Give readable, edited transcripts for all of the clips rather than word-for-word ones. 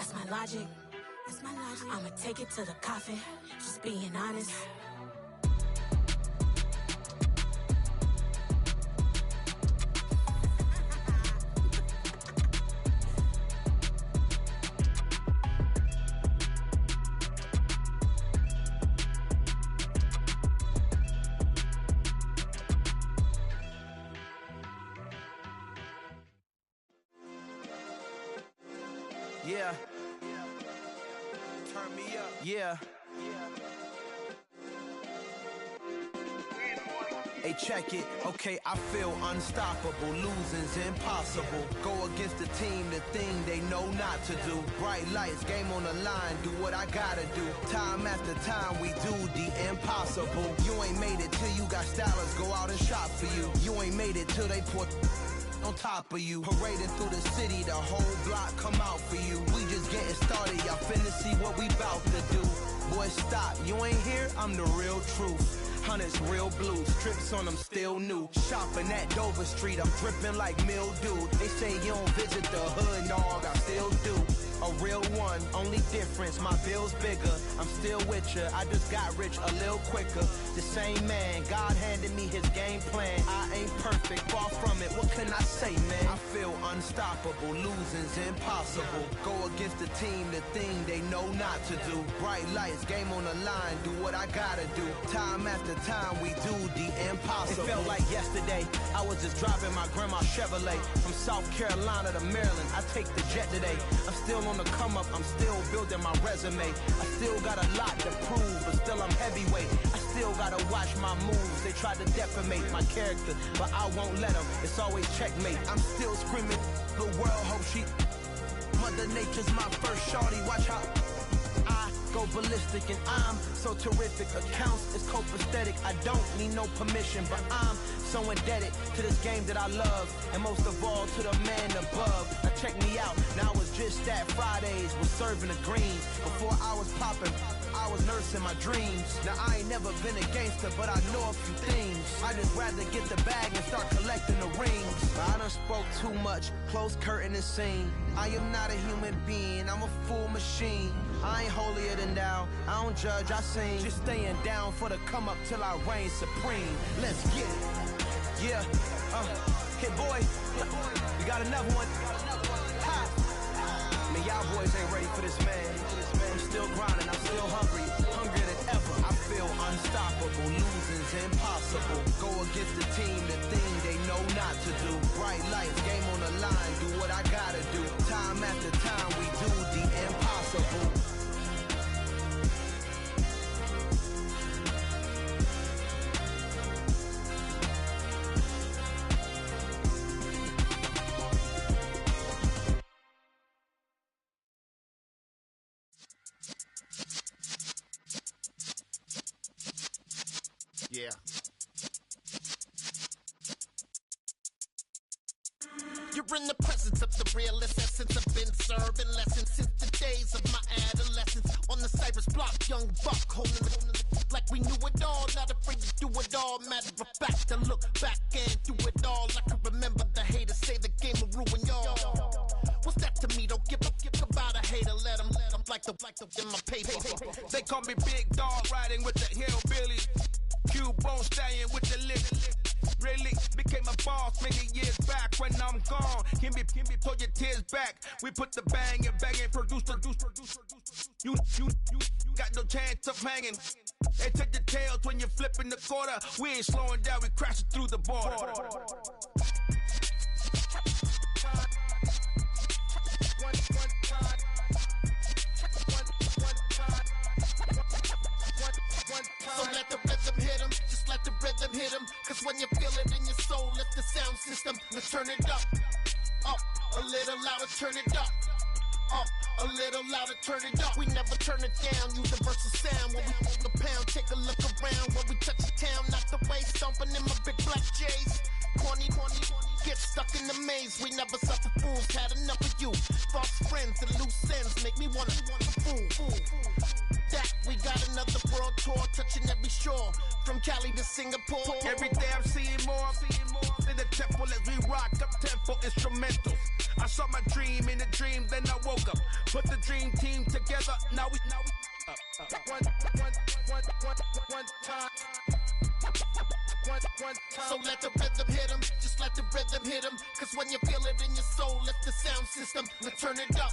That's my logic. I'ma take it to the coffin, just being honest. Yeah. Turn me up. Yeah. Hey, check it. Okay, I feel unstoppable. Losing's impossible. Go against the team, the thing they know not to do. Bright lights, game on the line, do what I gotta do. Time after time, we do the impossible. You ain't made it till you got stylers go out and shop for you. You ain't made it till they put on top of you. Parading through the city, the whole block come out for you. We just getting started, y'all finna see what we bout to do. Boy, stop, you ain't here, I'm the real truth. Hunters, real blue, strips on them still new. Shopping at Dover Street, I'm dripping like mildew. They say you don't visit the hood, dog, I still do. A real one, only difference, my bill's bigger. I'm still with ya, I just got rich a little quicker. The same man, God handed me his game plan. I ain't perfect, far from it, what can I say, man? I feel unstoppable, losing's impossible. Go against the team, the thing they know not to do. Bright lights, game on the line, do what I gotta do. Time after time, we do the impossible. It felt like yesterday, I was just driving my grandma's Chevrolet. From South Carolina to Maryland, I take the jet today. I'm still on the come up, I'm still building my resume. I still got a lot to prove, but still I'm heavyweight. I still gotta watch my moves. They try to defamate my character, but I won't let them. It's always checkmate. I'm still screaming, the world hope she. Mother Nature's my first shorty. Watch how I go ballistic, and I'm so terrific. Accounts is copacetic. I don't need no permission, but I'm so indebted to this game that I love, and most of all to the man above. Now check me out, now it's just that Fridays was serving the greens. Before I was popping, I was nursing my dreams. Now I ain't never been a gangster, but I know a few things. I just rather get the bag and start collecting the rings. I done spoke too much, close curtain and scene. I am not a human being, I'm a full machine. I ain't holier than thou, I don't judge, I sing. Just staying down for the come up till I reign supreme. Let's get it. Yeah, Hit boy, we got another one. Ha! Man, y'all boys ain't ready for this, man. I'm still grinding, I'm still hungry, hungrier than ever. I feel unstoppable, losing's impossible. Go against the team, the thing they know not to do. Bright lights, game on the line, do what I gotta do. Time after time, we do the impossible. Yeah. You're in the presence of the realest essence. I've been serving lessons since the days of my adolescence. On the Cypress block, young buck holding the like we knew it all. Not afraid to do it all. Matter of fact, to look back and do it all. I can remember the haters say the game will ruin y'all. What's that to me? Don't give about a hater. Let them like the in my paper. They call me Big Dog, riding with the hillbillies. Cubone staying with the lick. Really became a boss many years back. When I'm gone, can be pull your tears back. We put the bang and produce. You got no chance of hanging. They take the tails when you're flipping the quarter. We ain't slowing down, we crashing through the border. So let the rhythm hit him, just let the rhythm hit him. Cause when you feel it in your soul, lift the sound system. Let's turn it up, a little louder, turn it up, a little louder, turn it up. We never turn it down, universal sound. When we hold the pound, take a look around. When we touch the town, knock the way, stomping in my big black J's. Corny, get stuck in the maze. We never suffer fools, had enough of you. False friends and loose ends make me wanna fool. That we got another world tour, touching every shore, from Cali to Singapore. Every day I'm seeing more in the temple as we rock up tempo instrumentals. I saw my dream in a dream, then I woke up. Put the dream team together. Now we one time. So let the rhythm hit them, just let the rhythm hit them. Cause when you feel it in your soul, lift the sound system. Now turn it up,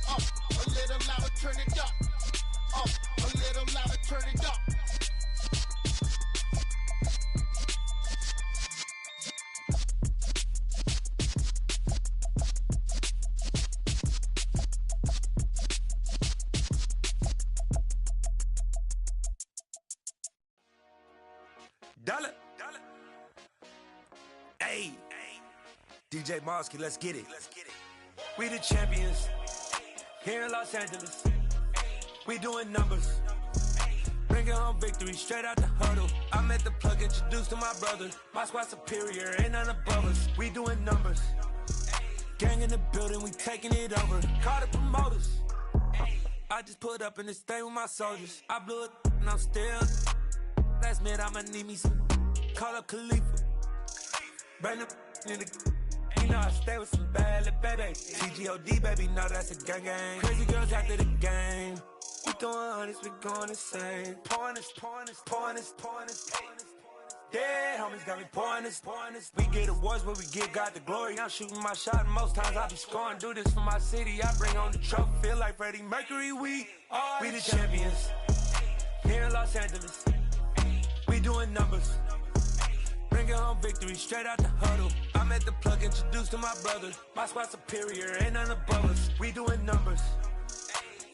a little louder, turn it up, a little louder, turn it up. Dollar. Hey, DJ Mosky, let's get it. We the champions here in Los Angeles. We doing numbers, bringing home victory straight out the huddle. I'm at the plug, introduced to my brother. My squad superior, ain't none above us. We doing numbers, gang in the building, we taking it over. Call the promoters. I just put up in this thing with my soldiers. I blew it and I'm still. Last minute I'ma need me some. Call up Khalifa. Bring them in the. You know I stay with some bad little baby. TGOD baby, know that's a gang gang. Crazy girls after the game. We throwing hundreds, we going insane. Pouring this. Dead homies got me pouring this. We get awards, but we give God the glory. I'm shooting my shot, and most times I be scoring. Do this for my city, I bring on the trophy. Feel like Freddie Mercury, we the champions here in Los Angeles. We doing numbers, bringing home victory straight out the huddle. I'm at the plug, introduced to my brother. My squad superior, ain't none above us. We doing numbers,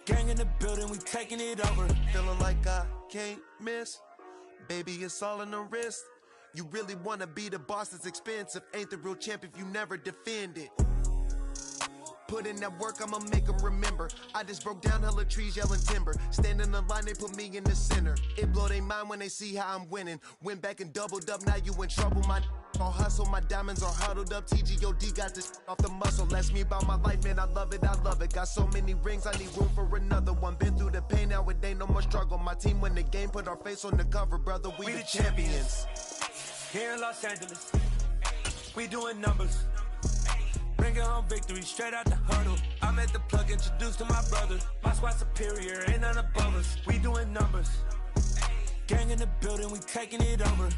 gang in the building, we taking it over. Feeling like I can't miss. Baby, it's all in the wrist. You really wanna be the boss, it's expensive. Ain't the real champ if you never defend it. Put in that work, I'ma make them remember. I just broke down hella trees, yelling timber. Stand in the line, they put me in the center. It blow their mind when they see how I'm winning. Went back and doubled up, now you in trouble. My all hustle, my diamonds are huddled up. TGOD got this off the muscle. Ask me about my life, man, I love it. Got so many rings, I need room for another one. Been through the pain, now it ain't no more struggle. My team win the game, put our face on the cover, brother. We the champions here in Los Angeles. We doing numbers, bringing home victory straight out the huddle. I'm at the plug, introduced to my brother. My squad superior, ain't none above us. We doing numbers, gang in the building, we taking it over.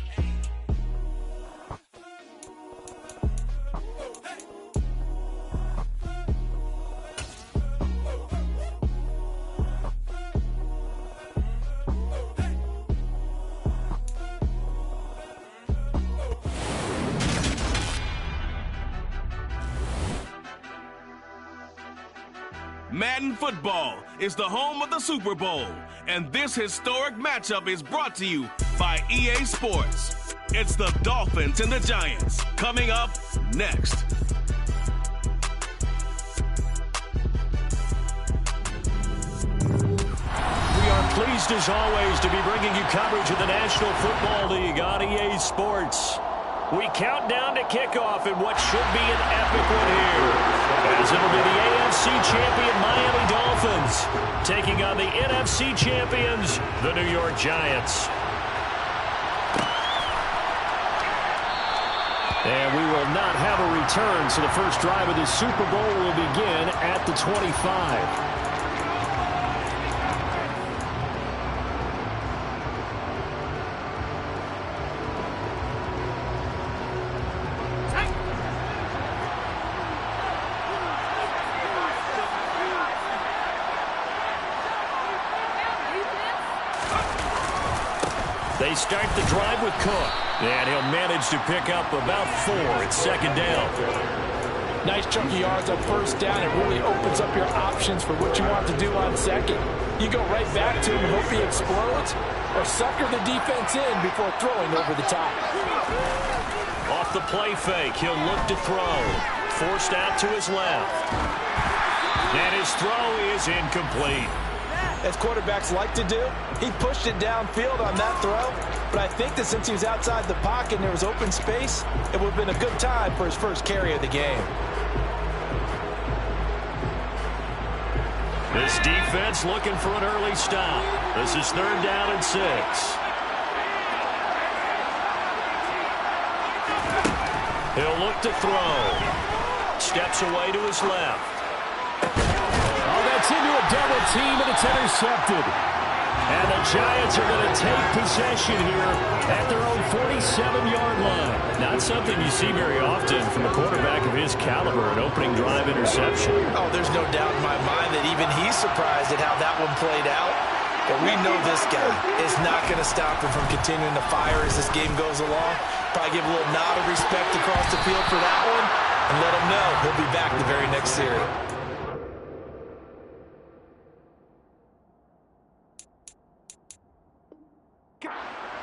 Madden Football is the home of the Super Bowl, and this historic matchup is brought to you by EA Sports. It's the Dolphins and the Giants, coming up next. We are pleased as always to be bringing you coverage of the National Football League on EA Sports. We count down to kickoff in what should be an epic one here, as it'll be the AFC champion Miami Dolphins taking on the NFC champions, the New York Giants. And we will not have a return, so the first drive of the Super Bowl will begin at the 25. They start the drive with Cook, and he'll manage to pick up about 4 at second down. Nice chunk of yards on first down. It really opens up your options for what you want to do on second. You go right back to him and hope he explodes, or sucker the defense in before throwing over the top. Off the play fake, he'll look to throw. Forced out to his left. And his throw is incomplete. As quarterbacks like to do, he pushed it downfield on that throw, but I think that since he was outside the pocket and there was open space, it would have been a good time for his first carry of the game. This defense looking for an early stop. This is 3rd down and 6. He'll look to throw. Steps away to his left. Oh, team, and it's intercepted. And the Giants are going to take possession here at their own 47-yard line. Not something you see very often from a quarterback of his caliber, an opening drive interception. Oh, there's no doubt in my mind that even he's surprised at how that one played out. But we know this guy is not going to stop him from continuing to fire as this game goes along. Probably give a little nod of respect across the field for that one and let him know he'll be back the very next series.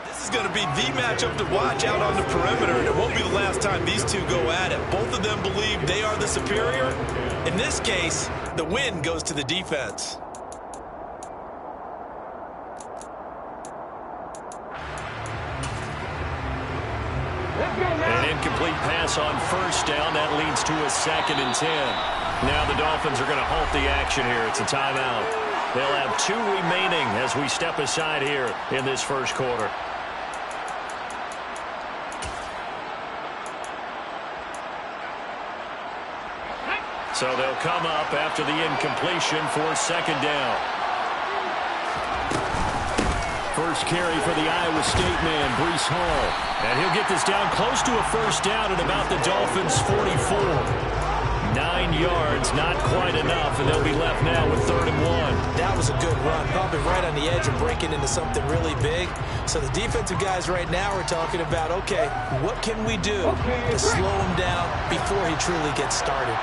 This is going to be the matchup to watch out on the perimeter, and it won't be the last time these two go at it. Both of them believe they are the superior. In this case, the win goes to the defense. An incomplete pass on first down. That leads to a 2nd and 10. Now the Dolphins are going to halt the action here. It's a timeout. They'll have 2 remaining as we step aside here in this first quarter. So they'll come up after the incompletion for 2nd down. First carry for the Iowa State man, Breece Hall. And he'll get this down close to a first down at about the Dolphins' 44. 9 yards, not quite enough, and they'll be left now with 3rd and 1. That was a good run, probably right on the edge of breaking into something really big. So the defensive guys right now are talking about, okay, what can we do to slow him down before he truly gets started?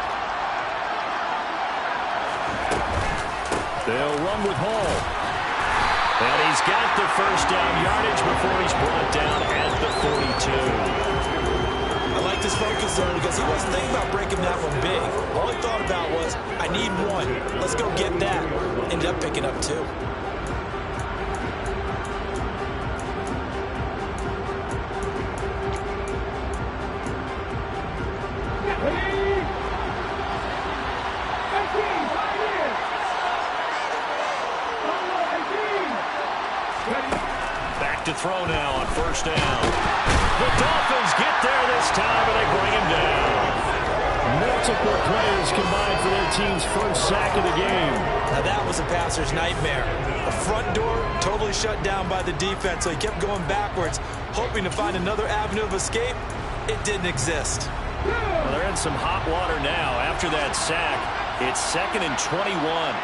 They'll run with Hall. And he's got the first down yardage before he's brought down at the 42. I like this focus zone because he wasn't thinking about breaking that one big. All he thought about was, I need 1. Let's go get that. Ended up picking up 2. Back to throw now on first down. The Dolphins get there this time, and they bring him down. Multiple players combined for their team's first sack of the game. Now that was a passer's nightmare. The front door totally shut down by the defense, so he kept going backwards, hoping to find another avenue of escape. It didn't exist. Well, they're in some hot water now. After that sack, it's 2nd and 21.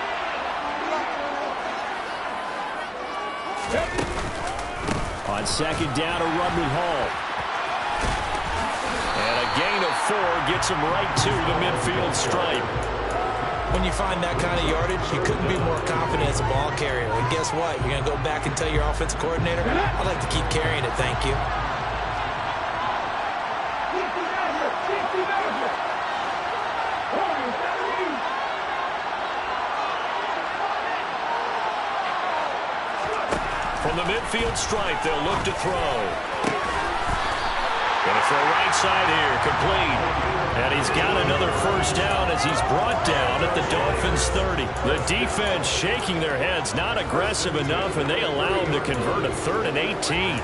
On 2nd down, a run with Hall. And a gain of 4 gets him right to the midfield stripe. When you find that kind of yardage, you couldn't be more confident as a ball carrier. And guess what? You're going to go back and tell your offensive coordinator, I'd like to keep carrying it, thank you. From the midfield stripe, they'll look to throw. Going to throw right side here, complete. And he's got another first down as he's brought down at the Dolphins' 30. The defense shaking their heads, not aggressive enough, and they allow him to convert a 3rd and 18.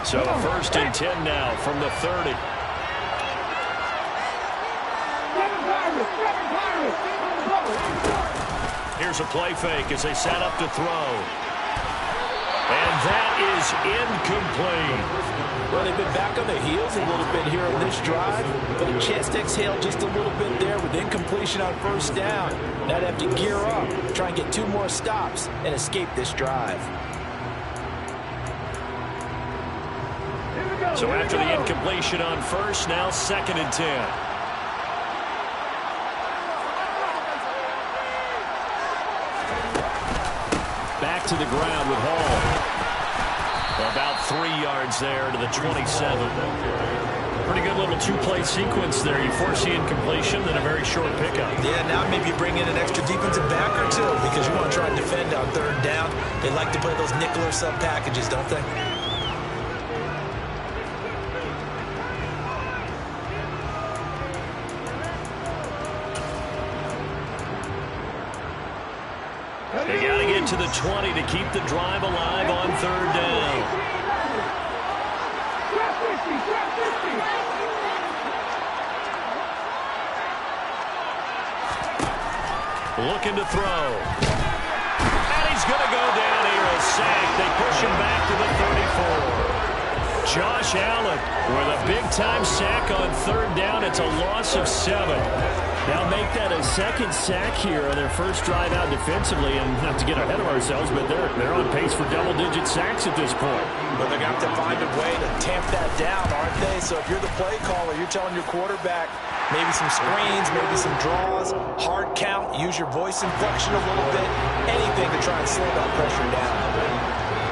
So 1st and 10 now from the 30. Here's a play fake as they set up to throw. And that is incomplete. Well, they've been back on their heels a little bit here on this drive, but a chance to exhale just a little bit there with incompletion on first down. Now they have to gear up, try and get 2 more stops, and escape this drive. So after the incompletion on first, now 2nd and 10. Back to the ground with Hall. About 3 yards there to the 27. Pretty good little 2-play sequence there. You force the incompletion, then a very short pickup. Yeah, now maybe you bring in an extra defensive back or 2 because you want to try and defend on 3rd down. They like to play those nickel or sub packages, don't they? They got to get to the 20 to keep the drive alive on 3rd down. looking to throw. And he's going to go down here, a sack. They push him back to the 34. Josh Allen with a big-time sack on third down. It's a loss of 7. Now make that a second sack here on their first drive out defensively. And not to get ahead of ourselves, but they're on pace for double-digit sacks at this point. But they're going to have to find a way to tamp that down, aren't they? So if you're the play caller, you're telling your quarterback maybe some screens, maybe some draws, hard count, use your voice inflection a little bit, anything to try and slow that pressure down.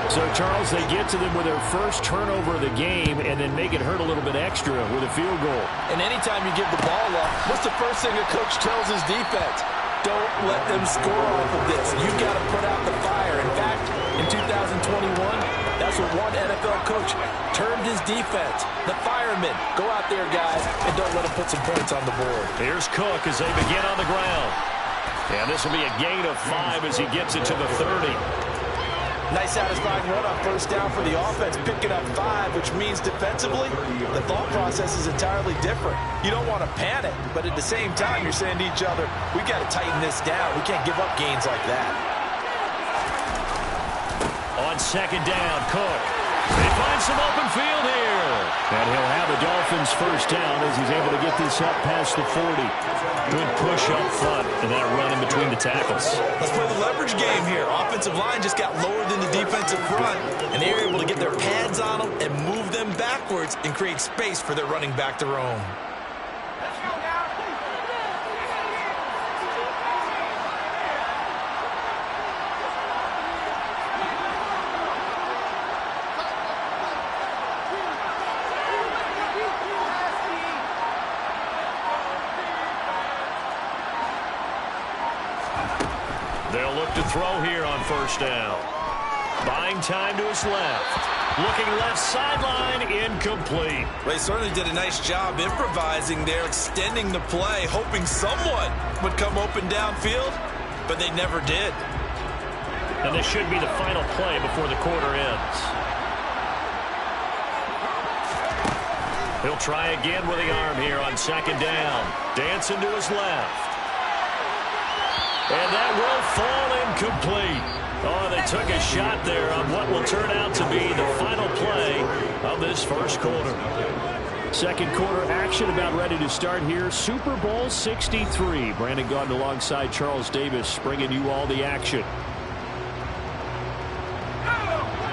So, Charles, they get to them with their first turnover of the game and then make it hurt a little bit extra with a field goal. And anytime you give the ball up, what's the first thing a coach tells his defense? Don't let them score off of this. You've got to put out the fire. In fact, in 2021, that's what one NFL coach termed his defense. The firemen. Go out there, guys, and don't let them put some points on the board. Here's Cook as they begin on the ground. And this will be a gain of 5 as he gets it to the 30. Nice satisfying run on first down for the offense, picking up 5, which means defensively, the thought process is entirely different. You don't want to panic, but at the same time, you're saying to each other, we got to tighten this down. We can't give up gains like that. On second down, Cook. They find some open field here. And he'll have the Dolphins first down as he's able to get this up past the 40. Good push up front and that run in between the tackles. Let's play the leverage game here. Offensive line just got lower than the defensive front, and they were able to get their pads on them and move them backwards and create space for their running back to roam. They'll look to throw here on first down. Buying time to his left. Looking left sideline, incomplete. They certainly did a nice job improvising there, extending the play, hoping someone would come open downfield, but they never did. And this should be the final play before the quarter ends. He'll try again with the arm here on second down. Dancing to his left. And that will fall incomplete. Oh, they took a shot there on what will turn out to be the final play of this first quarter. Second quarter action about ready to start here. Super Bowl 63. Brandon Gaudin alongside Charles Davis bringing you all the action.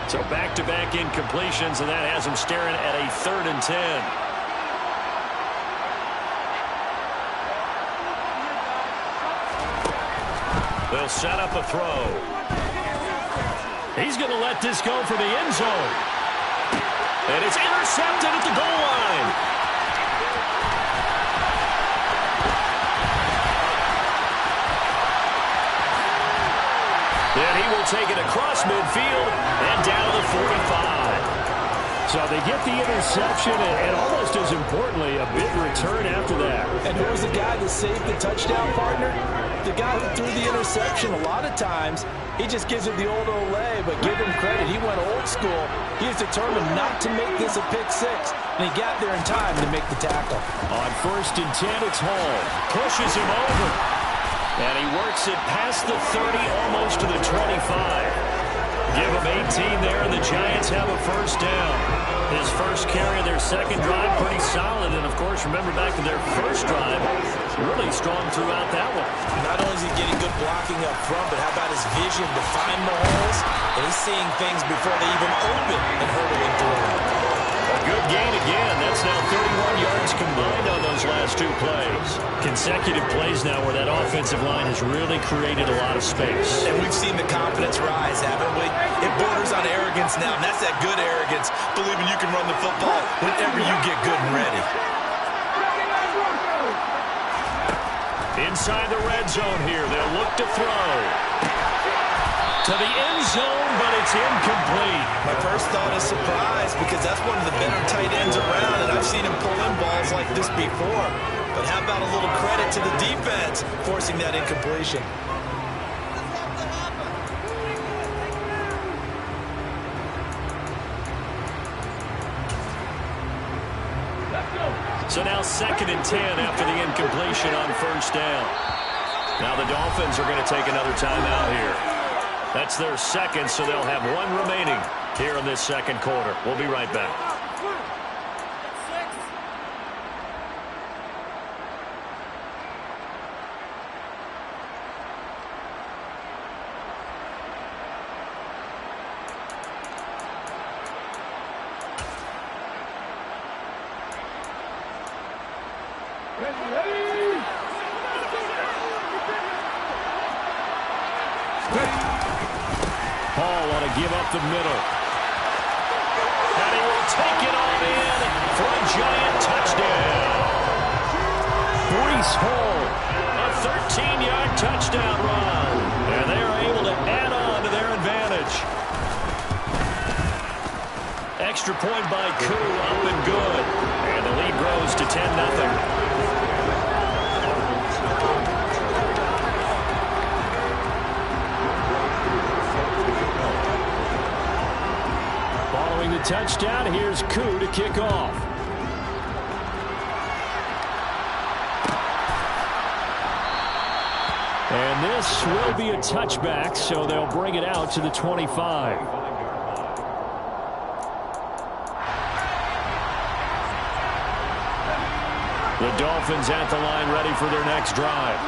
So back-to-back incompletions, and that has him staring at a 3rd and 10. They'll set up a throw. He's going to let this go for the end zone. And it's intercepted at the goal line. Then he will take it across midfield and down to the 45. So they get the interception and almost as importantly, a big return after that. And who was the guy that saved the touchdown, partner? The guy who threw the interception. A lot of times, he just gives it the old Olay, but give him credit. He went old school. He was determined not to make this a pick 6, and he got there in time to make the tackle. On 1st and 10, it's Hall. Pushes him over. And he works it past the 30, almost to the 25. Give him 18 there, and the Giants have a first down. His first carry of their second drive, pretty solid. And, of course, remember back to their first drive, really strong throughout that one. Not only is he getting good blocking up front, but how about his vision to find the holes? And he's seeing things before they even open and hurdling through them. A good gain again. That's now 31 yards combined on those last 2 plays. Consecutive plays now where that offensive line has really created a lot of space. And we've seen the confidence rise, haven't we? It borders on arrogance now, and that's that good arrogance, believing you can run the football whenever you get good and ready. Inside the red zone here, they'll look to throw. To the end zone, but it's incomplete. My first thought is surprise, because that's one of the better tight ends around, and I've seen him pull in balls like this before. But how about a little credit to the defense forcing that incompletion? So now 2nd and 10 after the incompletion on first down. Now the Dolphins are going to take another timeout here. That's their second, so they'll have one remaining here in this second quarter. We'll be right back. Hall ought to give up the middle. And he will take it on in for a giant touchdown. Breece Hall, a 13-yard touchdown run. And they are able to add on to their advantage. Extra point by Koo, up and good. And the lead grows to 10-0. Following the touchdown, here's Koo to kick off. And this will be a touchback, so they'll bring it out to the 25. The Dolphins at the line ready for their next drive.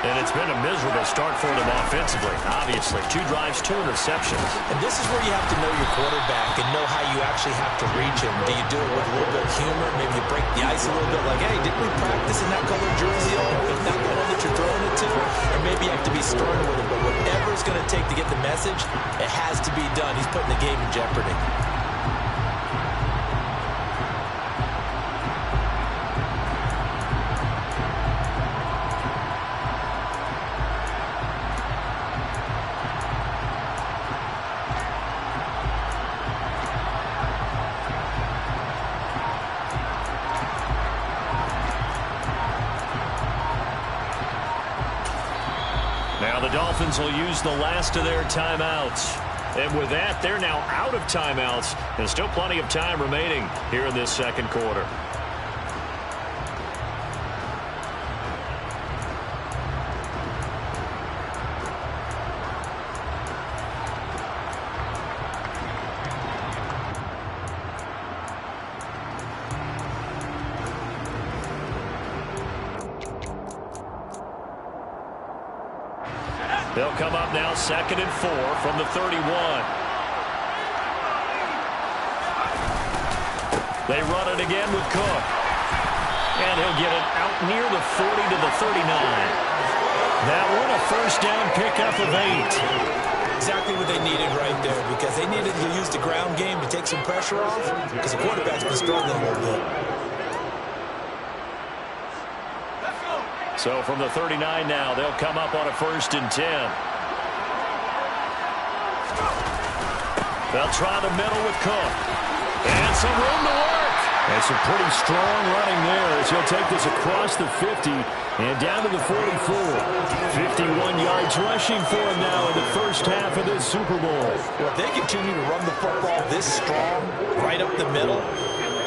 And it's been a miserable start for them offensively, obviously. 2 drives, 2 interceptions. And this is where you have to know your quarterback and know how you actually have to reach him. Do you do it with a little bit of humor? Maybe you break the ice a little bit like, hey, didn't we practice in that colored jersey? Is that the one that you're throwing it to? Or maybe you have to be stern with him. But whatever it's going to take to get the message, it has to be done. He's putting the game in jeopardy. Now the Dolphins will use the last of their timeouts. And with that, they're now out of timeouts. There's still plenty of time remaining here in this second quarter. They'll come up now 2nd and 4 from the 31. They run it again with Cook. And he'll get it out near the 40 to the 39. That one a first down pickup of 8. Exactly what they needed right there, because they needed to use the ground game to take some pressure off, because the quarterback's been struggling a little bit. So from the 39 now, they'll come up on a 1st and 10. They'll try the middle with Cook. And some room to work. And some pretty strong running there as he'll take this across the 50 and down to the 44. 51 yards rushing for him now in the first half of this Super Bowl. Well, if they continue to run the football this strong, right up the middle,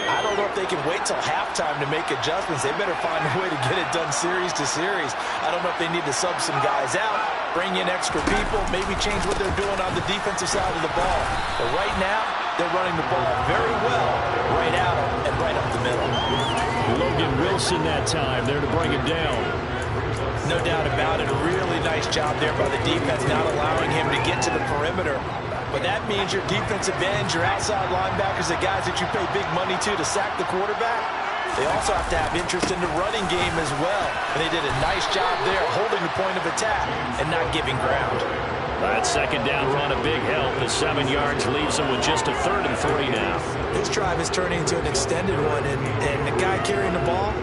I don't know if they can wait till halftime to make adjustments. They better find a way to get it done series to series. I don't know if they need to sub some guys out, bring in extra people, maybe change what they're doing on the defensive side of the ball. But right now, they're running the ball very well, right out and right up the middle. Logan Wilson that time there to bring it down. No doubt about it. A really nice job there by the defense, not allowing him to get to the perimeter. But that means your defensive ends, your outside linebackers, the guys that you pay big money to sack the quarterback, they also have to have interest in the running game as well. And they did a nice job there holding the point of attack and not giving ground. That second down run a big help. The 7 yards leaves them with just a 3rd and 3 now. This drive is turning into an extended one, and the guy carrying the ball,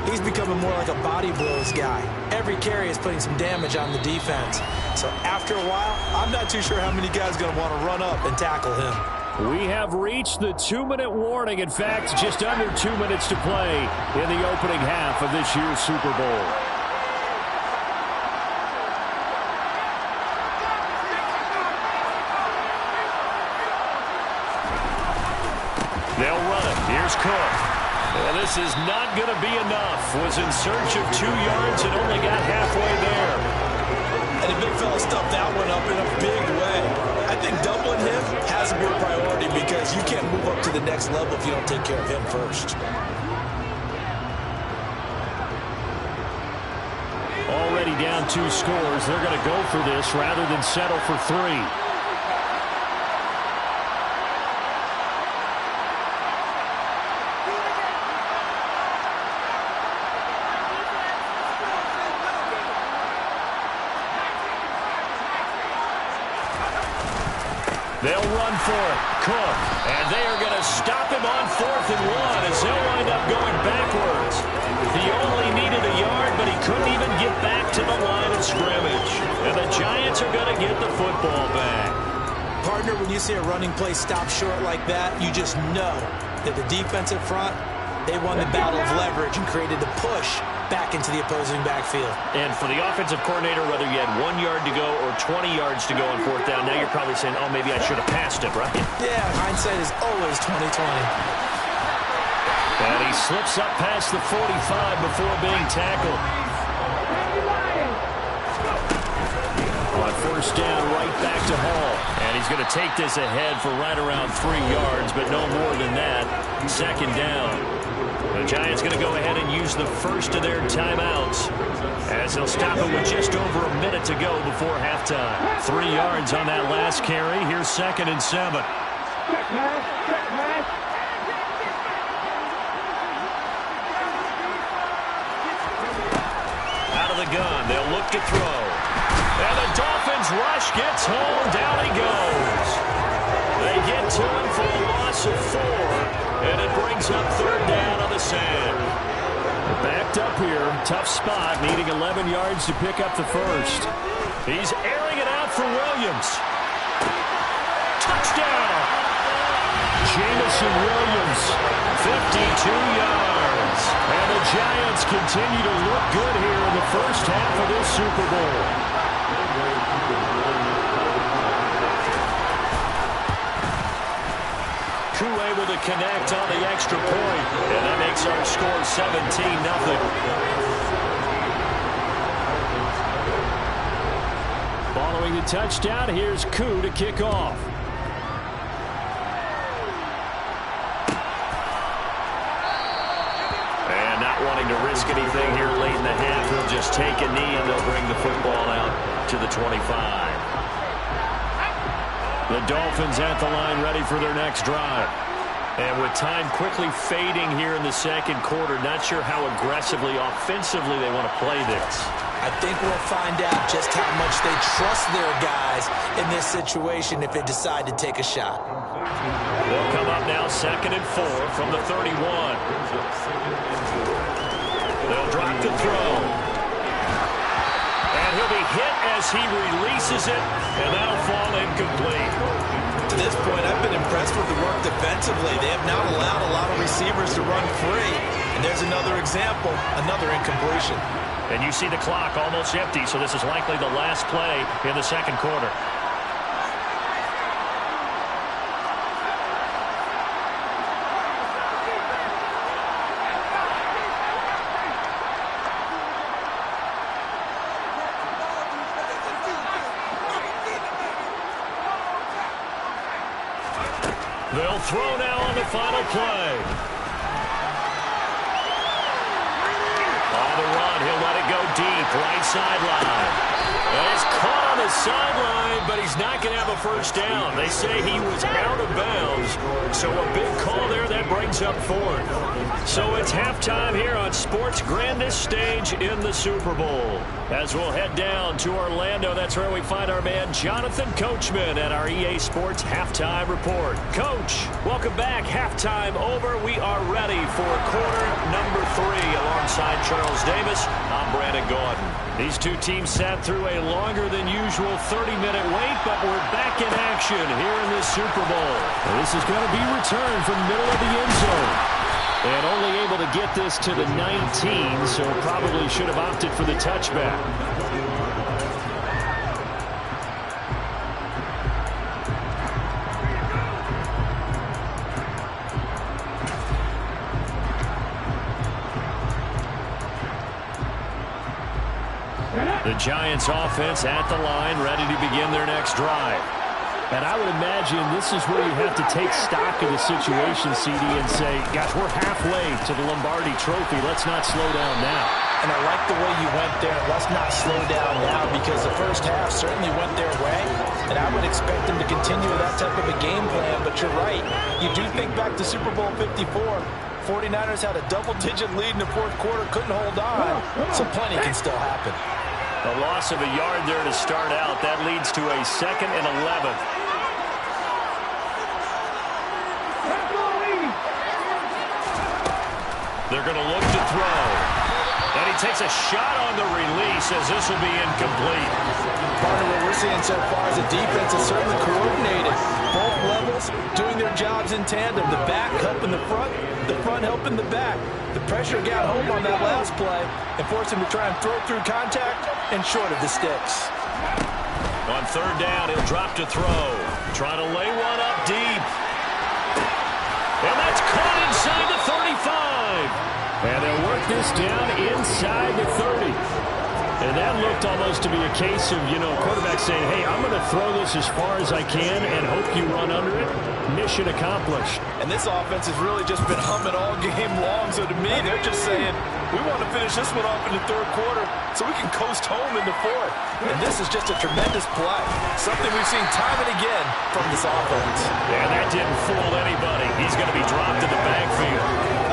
he's becoming more like a body blows guy. Every carry is putting some damage on the defense. So after a while, I'm not too sure how many guys are going to want to run up and tackle him. We have reached the 2-minute warning. In fact, just under 2 minutes to play in the opening half of this year's Super Bowl. They'll run it. Here's Cook. Well, this is not going to be enough. Was in search of 2 yards and only got halfway there. next level if you don't take care of him first. Already down 2 scores. They're going to go for this rather than settle for 3. They'll run for it. Cook. And they are going to stop him on 4th and 1 as they'll wind up going backwards. He only needed a yard, but he couldn't even get back to the line of scrimmage. And the Giants are going to get the football back. Partner, when you see a running play stop short like that, you just know that the defensive front, they won the battle of leverage and created the push back into the opposing backfield. And for the offensive coordinator, whether you had 1 yard to go or 20 yards to go on 4th down, now you're probably saying, oh, maybe I should have passed it, right? Yeah, hindsight is always 20/20. And he slips up past the 45 before being tackled. On 1st down, right back to Hall. And he's going to take this ahead for right around 3 yards, but no more than that. 2nd down. The Giants going to go ahead and use the first of their timeouts as they'll stop it with just over a minute to go before halftime. 3 yards on that last carry. Here's 2nd and 7. Out of the gun, they'll look to throw. And the Dolphins rush gets home. Down he goes. They get to him for a loss of 4. And it brings up 3rd down on the sand. Backed up here. Tough spot. Needing 11 yards to pick up the first. He's airing it out for Williams. Touchdown! Jameson Williams. 52 yards. And the Giants continue to look good here in the first half of this Super Bowl. Koo able to connect on the extra point, and that makes our score 17-0. Following the touchdown, here's Koo to kick off. And not wanting to risk anything here late in the half, he'll just take a knee and they'll bring the football out to the 25. The Dolphins at the line ready for their next drive. And with time quickly fading here in the 2nd quarter, not sure how aggressively, offensively they want to play this. I think we'll find out just how much they trust their guys in this situation if they decide to take a shot. They'll come up now 2nd and 4 from the 31. They'll drop the throw. And he'll be hit as he releases it, and that'll fall incomplete. To this point, I've been impressed with the work defensively. They have not allowed a lot of receivers to run free. And there's another example, another incompletion. And you see the clock almost empty, so this is likely the last play in the 2nd quarter. They'll throw now on the final play. On the run, he'll let it go deep, right sideline. And he's caught on the sideline, but he's not going to have a first down. They say he was out of bounds, so a big call there that brings up 4th. So it's halftime here on sports' grandest stage in the Super Bowl. As we'll head down to Orlando, that's where we find our man Jonathan Coachman at our EA Sports Halftime Report. Coach, welcome back. Halftime over. We are ready for quarter number 3 alongside Charles Davis. I'm Brandon Gaudin. These two teams sat through a longer than usual 30-minute wait, but we're back in action here in this Super Bowl. And this is going to be returned from the middle of the end zone. And only able to get this to the 19, so probably should have opted for the touchback. The Giants offense at the line, ready to begin their next drive. And I would imagine this is where you have to take stock of the situation, CD, and say, gosh, we're halfway to the Lombardi Trophy. Let's not slow down now. And I like the way you went there. Let's not slow down now, because the first half certainly went their way, and I would expect them to continue with that type of a game plan. But you're right. You do think back to Super Bowl 54. 49ers had a double-digit lead in the fourth quarter, couldn't hold on, so plenty can still happen. A loss of a yard there to start out. That leads to a 2nd and 11. They're going to look to throw. And he takes a shot on the release as this will be incomplete. Partner, what we're seeing so far is the defense is certainly coordinated. Both levels doing their jobs in tandem. The back helping the front helping the back. The pressure got home on that last play and forced him to try and throw through contact and short of the sticks. On 3rd down, he'll drop to throw. Trying to lay one up deep. And that's caught inside the 35. And they'll work this down inside the 30. And that looked almost to be a case of, quarterback saying, hey, I'm going to throw this as far as I can and hope you run under it. Mission accomplished. And this offense has really just been humming all game long. So to me, they're just saying, we want to finish this one off in the 3rd quarter so we can coast home in the 4th. And this is just a tremendous play. Something we've seen time and again from this offense. Yeah, that didn't fool anybody. He's going to be dropped in the backfield.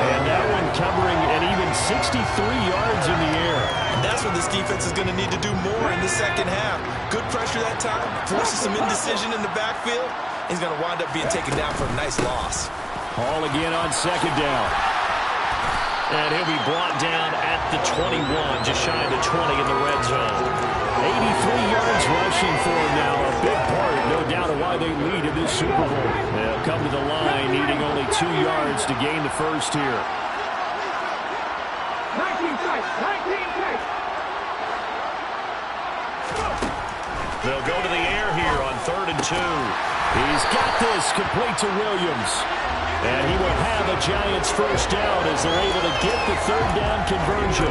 And that one covering an even 63 yards in the air. And that's what this defense is going to need to do more in the 2nd half. Good pressure that time, forces some indecision in the backfield. He's going to wind up being taken down for a nice loss. Hall again on 2nd down. And he'll be brought down at the 21, just shy of the 20 in the red zone. 83 yards rushing for him now. A big part, no doubt, of why they lead in this Super Bowl. They'll come to the line, needing only 2 yards to gain the first here. 19 tight. They'll go to the air here on 3rd and 2. He's got this complete to Williams. And he will have a Giants first down as they're able to get the 3rd down conversion.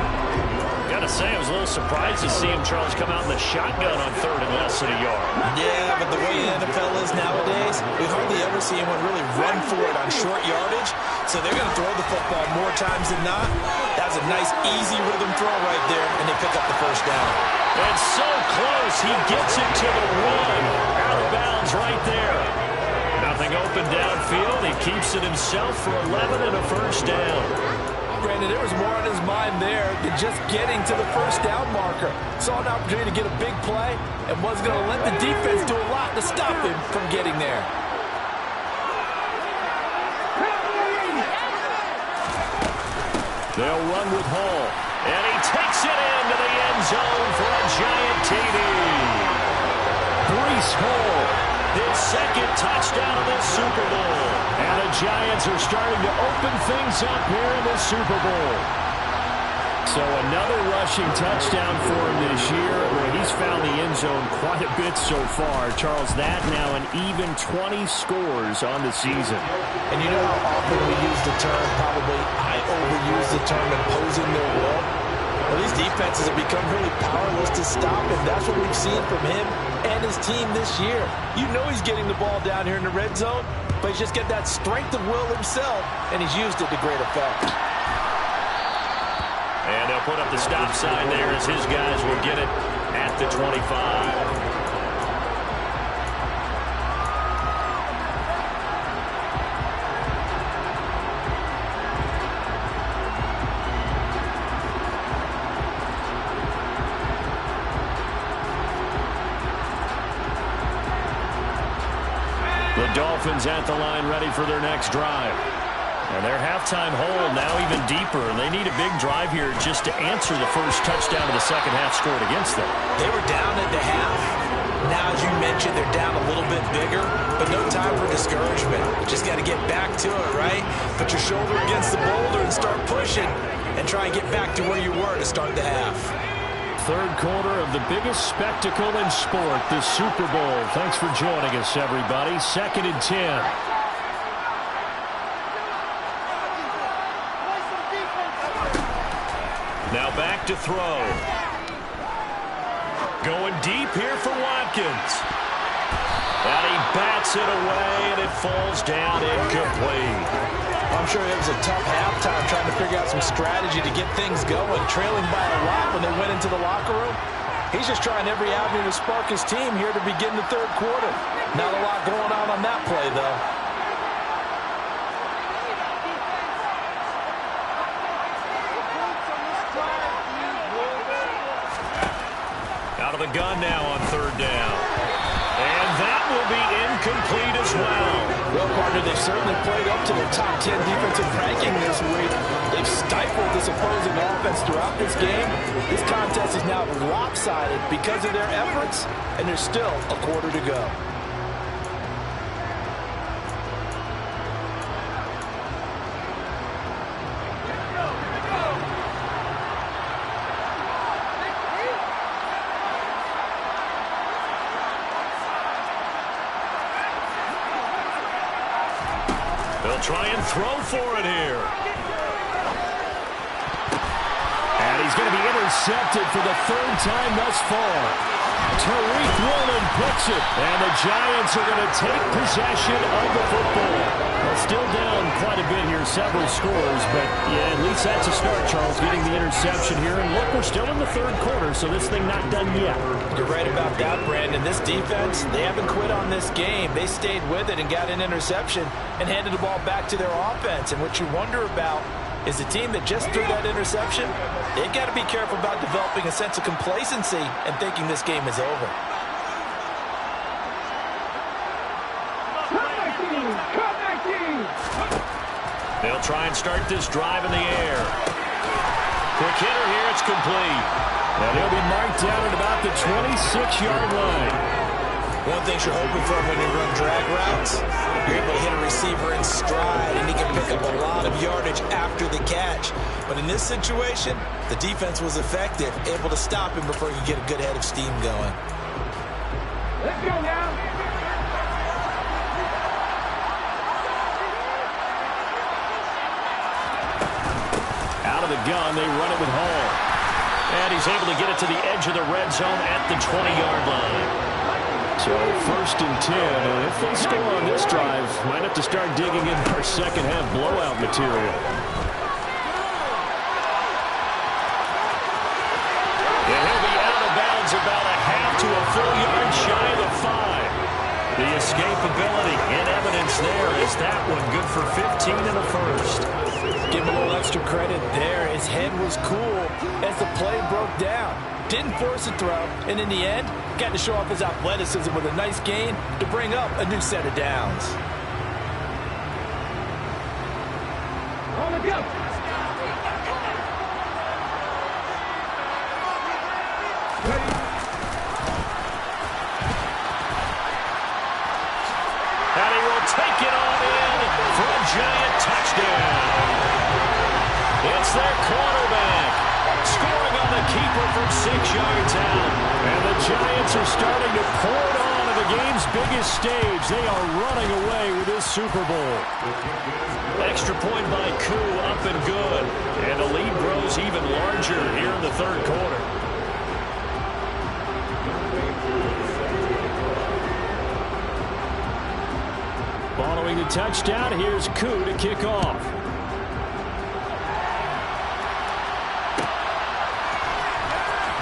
Got to say, I was a little surprised to see him, Charles, come out in the shotgun on 3rd and less than a yard. Yeah, but the way the NFL is nowadays, we hardly ever see anyone really run for it on short yardage. So they're going to throw the football more times than not. That was a nice, easy rhythm throw right there, and they pick up the first down. And so close, he gets it to the 1. Out of bounds right there. Nothing open downfield. He keeps it himself for 11 and a first down. Brandon, there was more on his mind there than just getting to the first down marker. Saw an opportunity to get a big play and wasn't going to let the defense do a lot to stop him from getting there. They'll run with Hall. And he takes it into the end zone for a Giant TD. Breece Hall, his 2nd touchdown of this Super Bowl. And the Giants are starting to open things up here in the Super Bowl. So another rushing touchdown for him this year. Well, he's found the end zone quite a bit so far. Charles, that now an even 20 scores on the season. And you know how often we use the term, probably I overuse the term, imposing their will? Well, these defenses have become really powerless to stop him. That's what we've seen from him and his team this year. You know he's getting the ball down here in the red zone, but he's just got that strength of will himself, and he's used it to great effect. And they'll put up the stop sign there as his guys will get it at the 25. The Dolphins at the line ready for their next drive. And their halftime hole now even deeper. They need a big drive here just to answer the first touchdown of the second half scored against them. They were down at the half. Now, as you mentioned, they're down a little bit bigger, but no time for discouragement. You just got to get back to it, right? Put your shoulder against the boulder and start pushing and try and get back to where you were to start the half. Third quarter of the biggest spectacle in sport, the Super Bowl. Thanks for joining us, everybody. 2nd and 10. Now back to throw. Going deep here for Watkins. And he bats it away, and it falls down incomplete. I'm sure it was a tough halftime trying to figure out some strategy to get things going, trailing by a lot when they went into the locker room. He's just trying every avenue to spark his team here to begin the third quarter. Not a lot going on that play, though. Out of the gun now on third down. And that will be incomplete as well. Well, partner, they've certainly played up to their top 10 defensive ranking this week. They've stifled this opposing offense throughout this game. This contest is now lopsided because of their efforts, and there's still a quarter to go. Try and throw for it here. And he's going to be intercepted for the third time thus far. Tariq Woolen picks it. And the Giants are going to take possession of the football. Well, still down quite a bit here, several scores. But, yeah, at least that's a start, Charles, getting the interception here. And look, we're still in the third quarter, so this thing not done yet. You're right about that, Brandon. This defense, they haven't quit on this game. They stayed with it and got an interception and handed the ball back to their offense. And what you wonder about is the team that just threw that interception, they've got to be careful about developing a sense of complacency and thinking this game is over. They'll try and start this drive in the air. Quick hitter here, it's complete. And he'll be marked down at about the 26-yard line. One thing you're hoping for when you run drag routes, you're able to hit a receiver in stride, and he can pick up a lot of yardage after the catch. But in this situation, the defense was effective, able to stop him before he could get a good head of steam going. Let's go now. Out of the gun, they run it with Hall. And he's able to get it to the edge of the red zone at the 20-yard line. So first and 10, and if they score on this drive, might have to start digging in our second half blowout material. And he'll be out of bounds about a half to a full yard shy of the 5. The escapability in evidence there is that one good for 15 in the first. Give him a little extra credit there. His head was cool as the play broke down. Didn't force a throw, and in the end, got to show off his athleticism with a nice gain to bring up a new set of downs. On the go. Ready. And he will take it on in for a Giant touchdown. It's their quarterback scoring on the keeper from 6 yards out. And the Giants are starting to pour it on at the game's biggest stage. They are running away with this Super Bowl. Extra point by Koo, up and good. And the lead grows even larger here in the third quarter. Following the touchdown, here's Koo to kick off.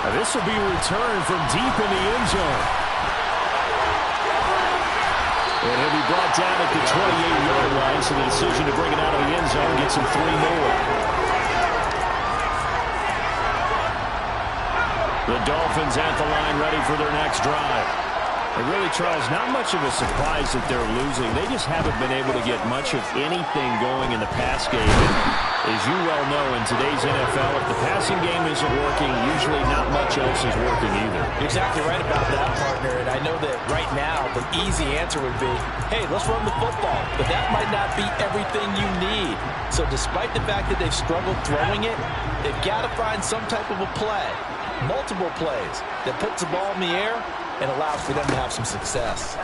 Now this will be returned from deep in the end zone. And he'll be brought down at the 28-yard line, so the decision to bring it out of the end zone gets him 3 more. The Dolphins at the line ready for their next drive. It really, Charles, not much of a surprise that they're losing. They just haven't been able to get much of anything going in the pass game. And as you well know, in today's NFL, if the passing game isn't working, usually not much else is working either. You're exactly right about that, partner. And I know that right now the easy answer would be, hey, let's run the football. But that might not be everything you need. So despite the fact that they've struggled throwing it, they've got to find some type of a play, multiple plays, that puts the ball in the air and allows for them to have some success.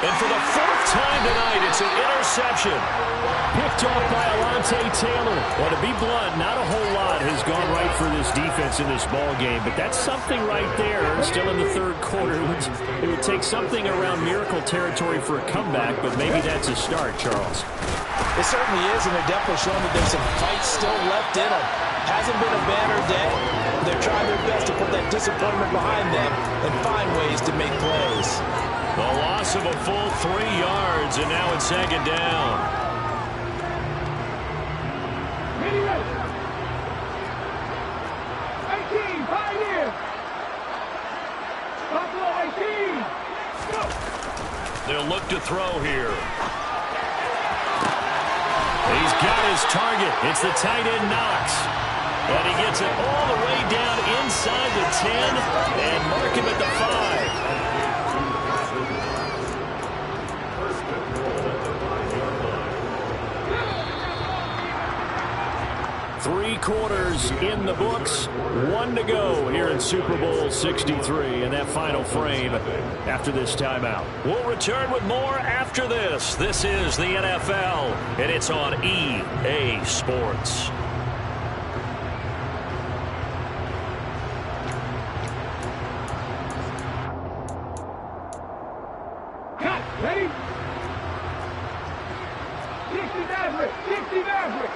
And for the 4th time tonight. It's an interception. Picked off by Alontae Taylor. Well, to be blunt, not a whole lot has gone right for this defense in this ball game, but that's something right there. Still in the third quarter. It would take something around miracle territory for a comeback, but maybe that's a start, Charles. It certainly is, and they're definitely showing that there's some fight still left in them. Hasn't been a banner day. They're trying their best to put that disappointment behind them and find ways to make plays. The loss of a full 3 yards, and now it's second down. 18, Pioneer! Buffalo 18! Go! They'll look to throw here. He's got his target. It's the tight end Knox. And he gets it all the way down inside the 10 and mark him at the 5. 3 quarters in the books. 1 to go here in Super Bowl 63 in that final frame after this timeout. We'll return with more after this. This is the NFL, and it's on EA Sports. Cut! Ready? 60 Maverick! 60 Maverick!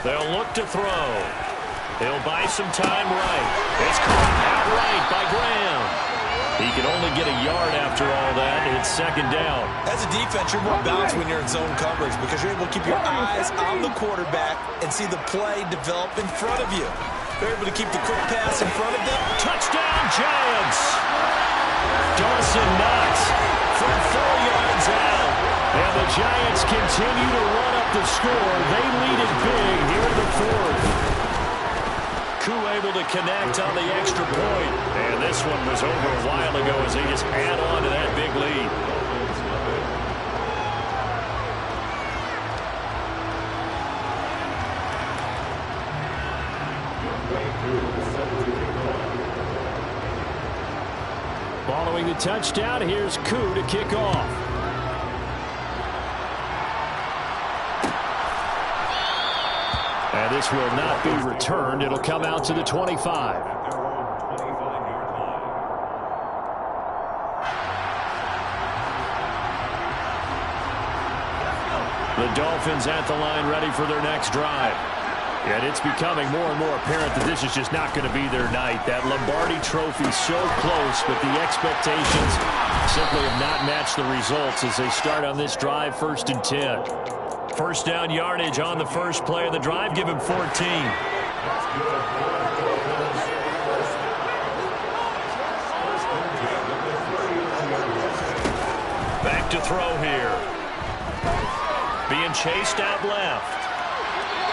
They'll look to throw. He'll buy some time right. It's caught outright by Graham. He can only get a yard after all that. It's second down. As a defense, you're more balanced when you're in zone coverage because you're able to keep your eyes on the quarterback and see the play develop in front of you. They're able to keep the quick pass in front of them. Touchdown, Giants! Dawson Knox from 4 yards out. And the Giants continue to run up the score. They lead it big here in the fourth. Koo able to connect on the extra point. And this one was over a while ago as they just add on to that big lead. Following the touchdown, here's Koo to kick off. And this will not be returned. It'll come out to the 25. The Dolphins at the line ready for their next drive. And it's becoming more and more apparent that this is just not going to be their night. That Lombardi Trophy so close, but the expectations simply have not matched the results as they start on this drive, 1st and 10. First down yardage on the first play of the drive. Give him 14. Back to throw here. Being chased out left.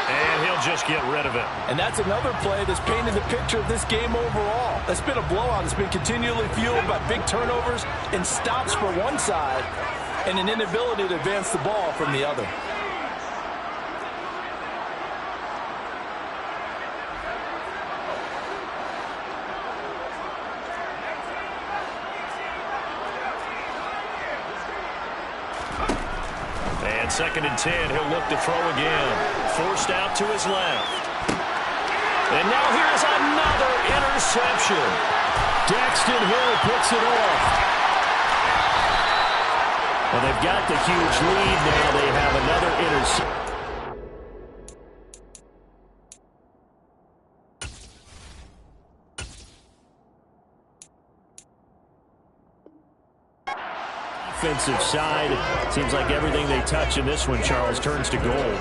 And he'll just get rid of it. And that's another play that's painted the picture of this game overall. It's been a blowout. It's been continually fueled by big turnovers and stops for one side and an inability to advance the ball from the other. And 2nd and 10, he'll look to throw again. Forced out to his left. And now here's another interception. Daxton Hill picks it off. Well, they've got the huge lead now. They have another interception. Defensive side. Seems like everything they touch in this one, Charles, turns to gold.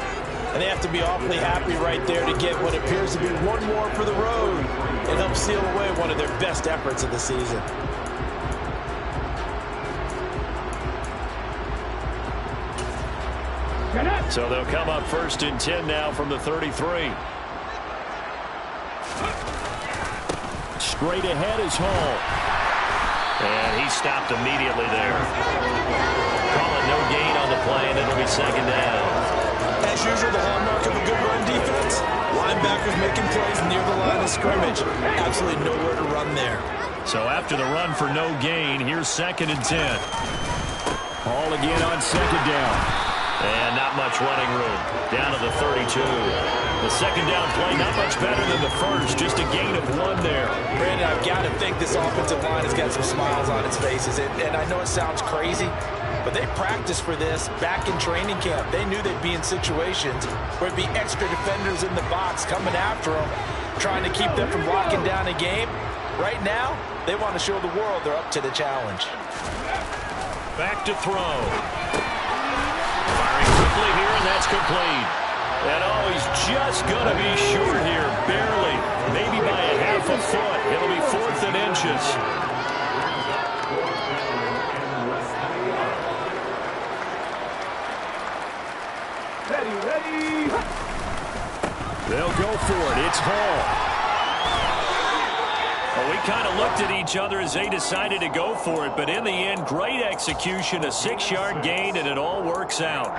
And they have to be awfully happy right there to get what appears to be one more for the road and help seal away one of their best efforts of the season. So they'll come up 1st and 10 now from the 33. Straight ahead is Hall. And he stopped immediately there. Calling no gain on the play, and it'll be 2nd down. As usual, the hallmark of a good run defense. Linebackers making plays near the line of scrimmage. Absolutely nowhere to run there. So after the run for no gain, here's 2nd and 10. Hall again on second down. And not much running room. Down to the 32. The second down play, not much better than the first. Just a gain of 1 there. Brandon, I've got to think this offensive line has got some smiles on its faces. And I know it sounds crazy, but they practiced for this back in training camp. They knew they'd be in situations where it'd be extra defenders in the box coming after them, trying to keep them from locking down a game. Right now, they want to show the world they're up to the challenge. Back to throw. Firing quickly here, and that's complete. And he's just going to be short here, barely. Maybe by a half a foot. It'll be 4th and inches. Ready. They'll go for it. It's Hall. Well, we kind of looked at each other as they decided to go for it, but in the end, great execution, a 6-yard gain, and it all works out.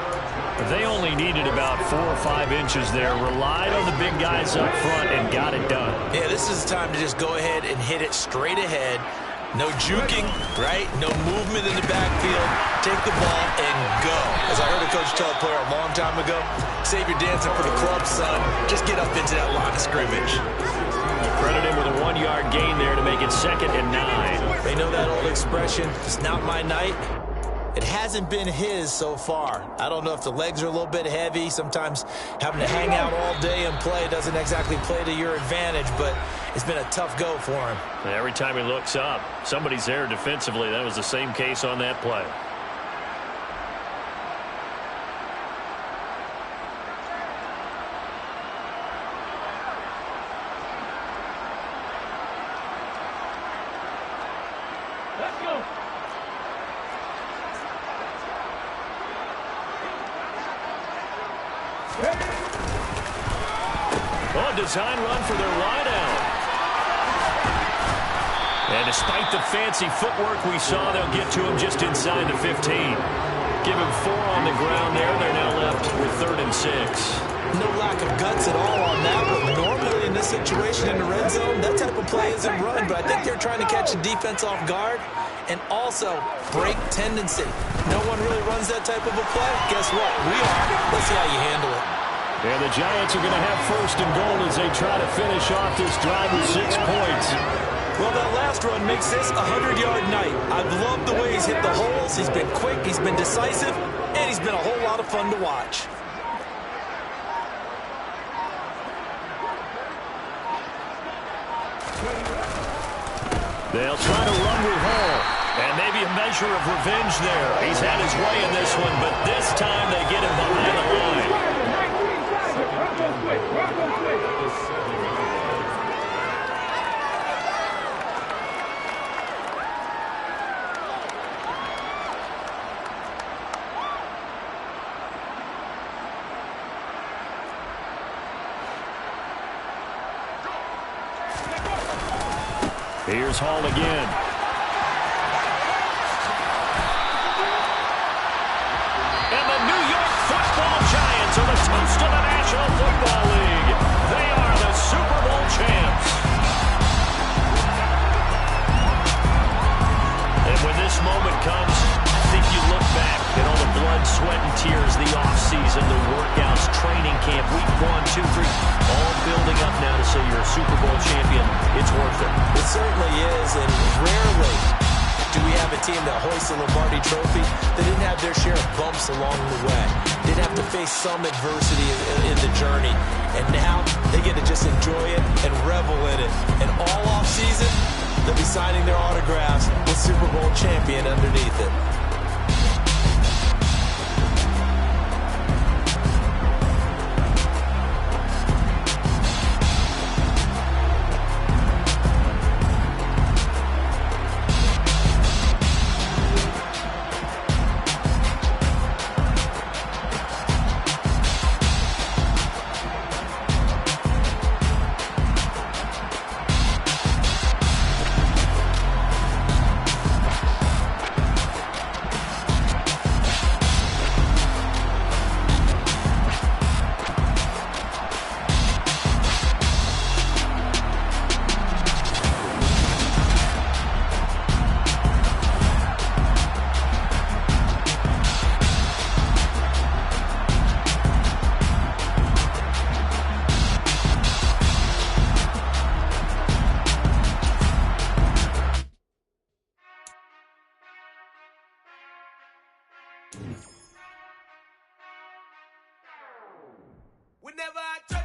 They only needed about 4 or 5 inches there, relied on the big guys up front, and got it done. Yeah, this is the time to just go ahead and hit it straight ahead. No juking, right? No movement in the backfield. Take the ball and go. As I heard a coach tell a player a long time ago, save your dancing for the club, son. Just get up into that line of scrimmage. Credit him with a 1-yard gain there to make it 2nd and 9. They know that old expression, it's not my night. It hasn't been his so far. I don't know if the legs are a little bit heavy. Sometimes having to hang out all day and play doesn't exactly play to your advantage, but it's been a tough go for him. Every time he looks up, somebody's there defensively. That was the same case on that play. Let's go. Oh, design run for their wideout. And despite the fancy footwork we saw, they'll get to him just inside the 15. Give him 4 on the ground there. They're now left with 3rd and 6. No lack of guts at all on that one. Normally in this situation in the red zone, that type of play isn't run, but I think they're trying to catch the defense off guard and also break tendency. No one really runs that type of a play. Guess what? We are. Let's see how you handle it. And the Giants are going to have 1st and goal as they try to finish off this drive with 6 points. Well, that last run makes this a 100-yard night. I've loved the way he's hit the holes. He's been quick, he's been decisive, and he's been a whole lot of fun to watch. They'll try to run with Hall. And maybe a measure of revenge there. He's had his way in this one, but this time they get him behind the line. Here's Hall again. And the New York Football Giants are the toast of the National Football League. They are the Super Bowl champs. And when this moment comes, I think you look back at all the blood, sweat, and tears, the offseason, the workouts, training camp, week 1, 2, 3, all building up now to say you're a Super Bowl champion. It's worth it. It certainly is, and rarely do we have a team that hoists a Lombardi trophy that didn't have their share of bumps along the way, didn't have to face some adversity in the journey, and now they get to just enjoy it and revel in it. And all offseason, they'll be signing their autographs with Super Bowl champion underneath it. We never had